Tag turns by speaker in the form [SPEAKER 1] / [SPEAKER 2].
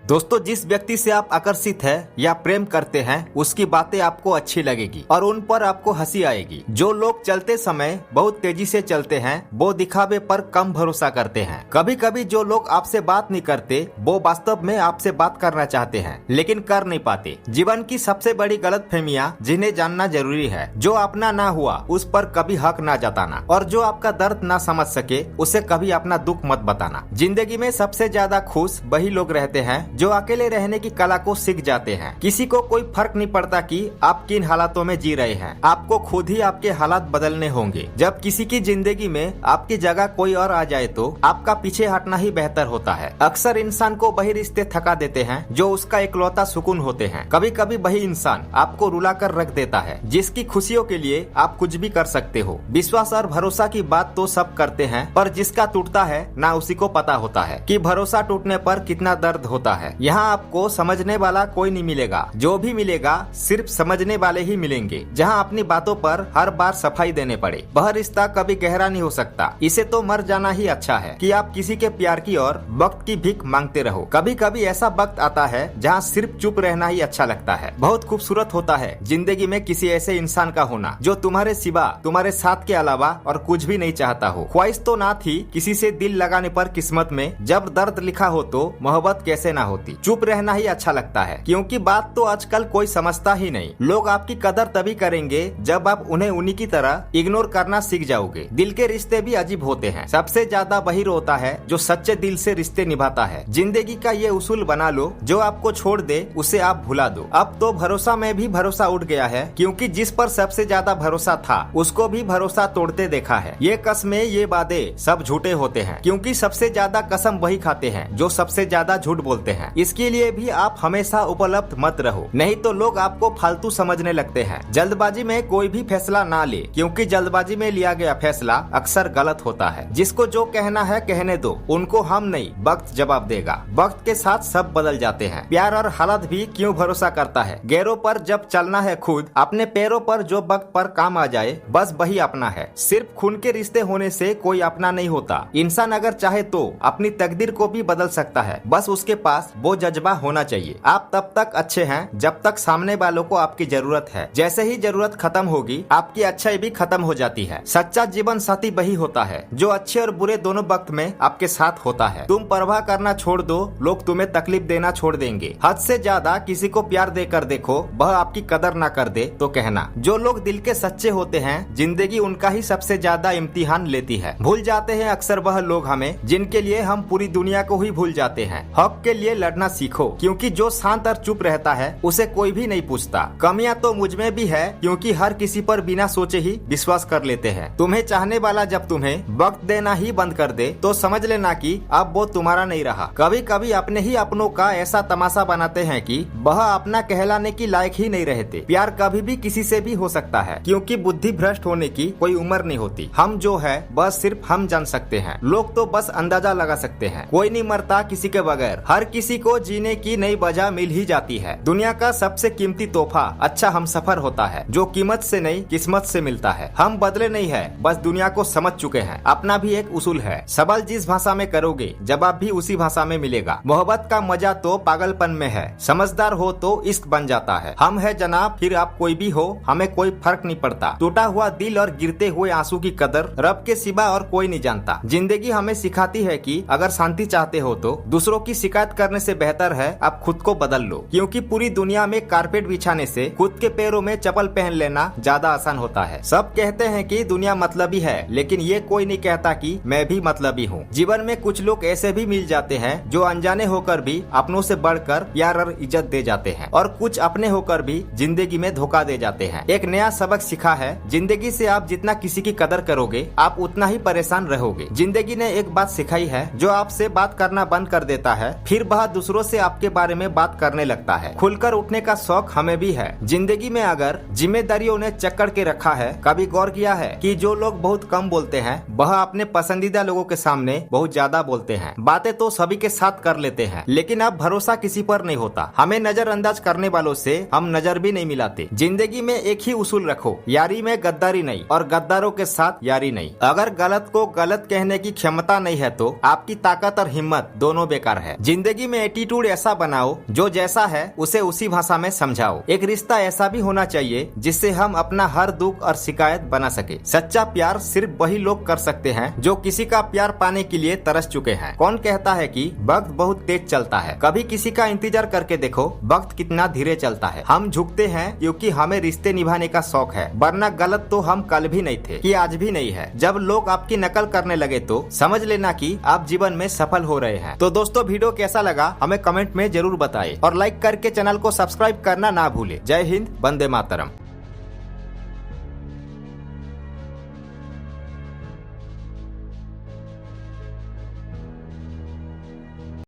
[SPEAKER 1] दोस्तों, जिस व्यक्ति से आप आकर्षित है या प्रेम करते हैं उसकी बातें आपको अच्छी लगेगी और उन पर आपको हंसी आएगी। जो लोग चलते समय बहुत तेजी से चलते हैं वो दिखावे पर कम भरोसा करते हैं। कभी कभी जो लोग आपसे बात नहीं करते वो वास्तव में आपसे बात करना चाहते हैं लेकिन कर नहीं पाते। जीवन की सबसे बड़ी गलतफहमियां जिन्हें जानना जरूरी है। जो अपना ना हुआ उस पर कभी हक ना जताना और जो आपका दर्द ना समझ सके उसे कभी अपना दुख मत बताना। जिंदगी में सबसे ज्यादा खुश वही लोग रहते हैं जो अकेले रहने की कला को सीख जाते हैं। किसी को कोई फर्क नहीं पड़ता कि आप किन हालातों में जी रहे हैं, आपको खुद ही आपके हालात बदलने होंगे। जब किसी की जिंदगी में आपकी जगह कोई और आ जाए तो आपका पीछे हटना ही बेहतर होता है। अक्सर इंसान को वही रिश्ते थका देते हैं जो उसका इकलौता सुकून होते हैं। कभी कभी वही इंसान आपको रुला कर रख देता है जिसकी खुशियों के लिए आप कुछ भी कर सकते हो। विश्वास और भरोसा की बात तो सब करते हैं पर जिसका टूटता है ना उसी को पता होता है कि भरोसा टूटने पर कितना दर्द होता है। यहाँ आपको समझने वाला कोई नहीं मिलेगा, जो भी मिलेगा सिर्फ समझने वाले ही मिलेंगे। जहाँ अपनी बातों पर हर बार सफाई देने पड़े वह रिश्ता कभी गहरा नहीं हो सकता। इसे तो मर जाना ही अच्छा है कि आप किसी के प्यार की और वक्त की भीख मांगते रहो। कभी कभी ऐसा वक्त आता है जहाँ सिर्फ चुप रहना ही अच्छा लगता है। बहुत खूबसूरत होता है जिंदगी में किसी ऐसे इंसान का होना जो तुम्हारे सिवा तुम्हारे साथ के अलावा और कुछ भी नहीं चाहता हो। ख्वाहिश तो ना थी किसी से दिल लगाने पर किस्मत में जब दर्द लिखा हो तो मोहब्बत कैसे ना होती। चुप रहना ही अच्छा लगता है क्योंकि बात तो आजकल कोई समझता ही नहीं। लोग आपकी कदर तभी करेंगे जब आप उन्हें उन्हीं की तरह इग्नोर करना सीख जाओगे। दिल के रिश्ते भी अजीब होते हैं। सबसे ज्यादा वही रोता है जो सच्चे दिल से रिश्ते निभाता है। जिंदगी का ये उसूल बना लो, जो आपको छोड़ दे उसे आप भुला दो। अब तो भरोसा में भी भरोसा उठ गया है क्योंकि जिस पर सबसे ज्यादा भरोसा था उसको भी भरोसा तोड़ते देखा है। ये कसमें ये वादे सब झूठे होते हैं क्योंकि सबसे ज्यादा कसम वही खाते हैं जो सबसे ज्यादा झूठ बोलते हैं। इसके लिए भी आप हमेशा उपलब्ध मत रहो, नहीं तो लोग आपको फालतू समझने लगते हैं। जल्दबाजी में कोई भी फैसला ना ले क्योंकि जल्दबाजी में लिया गया फैसला अक्सर गलत होता है। जिसको जो कहना है कहने दो, उनको हम नहीं वक्त जवाब देगा। वक्त के साथ सब बदल जाते हैं। प्यार और हालत भी क्यों भरोसा करता है। गैरों पर जब चलना है खुद अपने पैरों पर जो वक्त पर काम आ जाए बस वही अपना है। सिर्फ खून के रिश्ते होने से कोई अपना नहीं होता। इंसान अगर चाहे तो अपनी तकदीर को भी बदल सकता है, बस उसके पास वो जज्बा होना चाहिए। आप तब तक अच्छे हैं जब तक सामने वालों को आपकी जरूरत है। जैसे ही जरूरत खत्म होगी आपकी अच्छाई भी खत्म हो जाती है। सच्चा जीवन साथी वही होता है जो अच्छे और बुरे दोनों वक्त में आपके साथ होता है। तुम परवाह करना छोड़ दो, लोग तुम्हें तकलीफ देना छोड़ देंगे। हद से ज्यादा किसी को प्यार देकर देखो, वह आपकी कदर ना कर दे तो कहना। जो लोग दिल के सच्चे होते हैं जिंदगी उनका ही सबसे ज्यादा इम्तिहान लेती है। भूल जाते हैं अक्सर वह लोग हमें जिनके लिए हम पूरी दुनिया को ही भूल जाते हैं। हक के लिए लड़ना सीखो क्योंकि जो शांत और चुप रहता है उसे कोई भी नहीं पूछता। कमियां तो मुझ में भी है क्योंकि हर किसी पर बिना सोचे ही विश्वास कर लेते हैं। तुम्हें चाहने वाला जब तुम्हें वक्त देना ही बंद कर दे तो समझ लेना कि अब वो तुम्हारा नहीं रहा। कभी कभी अपने ही अपनों का ऐसा तमाशा बनाते हैं कि वह अपना कहलाने की लायक ही नहीं रहते। प्यार कभी भी किसी से भी हो सकता है क्योंकि बुद्धि भ्रष्ट होने की कोई उम्र नहीं होती। हम जो है बस सिर्फ हम जान सकते हैं, लोग तो बस अंदाजा लगा सकते हैं। कोई नहीं मरता किसी के बगैर, हर किसी को जीने की नई वजह मिल ही जाती है। दुनिया का सबसे कीमती तोहफा अच्छा हमसफर होता है जो कीमत से नहीं किस्मत से मिलता है। हम बदले नहीं है, बस दुनिया को समझ चुके हैं। अपना भी एक उसूल है, सवाल जिस भाषा में करोगे जवाब भी उसी भाषा में मिलेगा। मोहब्बत का मजा तो पागलपन में है, समझदार हो तो इश्क बन जाता है। हम है जनाब फिर आप कोई भी हो, हमें कोई फर्क नहीं पड़ता। टूटा हुआ दिल और गिरते हुए आंसू की कदर रब के सिवा और कोई नहीं जानता। जिंदगी हमें सिखाती है कि अगर शांति चाहते हो तो दूसरों की शिकायत करने से बेहतर है आप खुद को बदल लो क्योंकि पूरी दुनिया में कारपेट बिछाने से खुद के पैरों में चप्पल पहन लेना ज्यादा आसान होता है। सब कहते हैं कि दुनिया मतलबी है लेकिन ये कोई नहीं कहता कि मैं भी मतलबी हूँ। जीवन में कुछ लोग ऐसे भी मिल जाते हैं जो अनजाने होकर भी अपनों से बढ़कर प्यार और इज्जत दे जाते हैं और कुछ अपने होकर भी जिंदगी में धोखा दे जाते हैं। एक नया सबक सीखा है, जिंदगी से आप जितना किसी की कदर करोगे आप उतना ही परेशान रहोगे। जिंदगी ने एक बात सिखाई है, जो आपसे बात करना बंद कर देता है फिर वह दूसरों से आपके बारे में बात करने लगता है। खुलकर उठने का शौक हमें भी है। जिंदगी में अगर जिम्मेदारियों ने चक्कर के रखा है, कभी गौर किया है कि जो लोग बहुत कम बोलते हैं वह अपने पसंदीदा लोगों के सामने बहुत ज्यादा बोलते हैं। बातें तो सभी के साथ कर लेते हैं लेकिन अब भरोसा किसी पर नहीं होता। हमें नजरअंदाज करने वालों से हम नजर भी नहीं मिलाते। जिंदगी में एक ही उसूल रखो, यारी में गद्दारी नहीं और गद्दारों के साथ यारी नहीं। अगर गलत को गलत कहने की क्षमता नहीं है तो आपकी ताकत और हिम्मत दोनों बेकार है। जिंदगी में एटीट्यूड ऐसा बनाओ जो जैसा है उसे उसी भाषा में समझाओ। एक रिश्ता ऐसा भी होना चाहिए जिससे हम अपना हर दुख और शिकायत बना सके। सच्चा प्यार सिर्फ वही लोग कर सकते हैं जो किसी का प्यार पाने के लिए तरस चुके हैं। कौन कहता है कि वक्त बहुत तेज चलता है? कभी किसी का इंतजार करके देखो वक्त कितना धीरे चलता है। हम झुकते हैं क्योंकि हमें रिश्ते निभाने का शौक है, वरना गलत तो हम कल भी नहीं थे कि आज भी नहीं है। जब लोग आपकी नकल करने लगे तो समझ लेना कि आप जीवन में सफल हो रहे हैं। तो दोस्तों, वीडियो कैसा लगा हमें कमेंट में जरूर बताएं और लाइक करके चैनल को सब्सक्राइब करना ना भूले। जय हिंद, वंदे मातरम।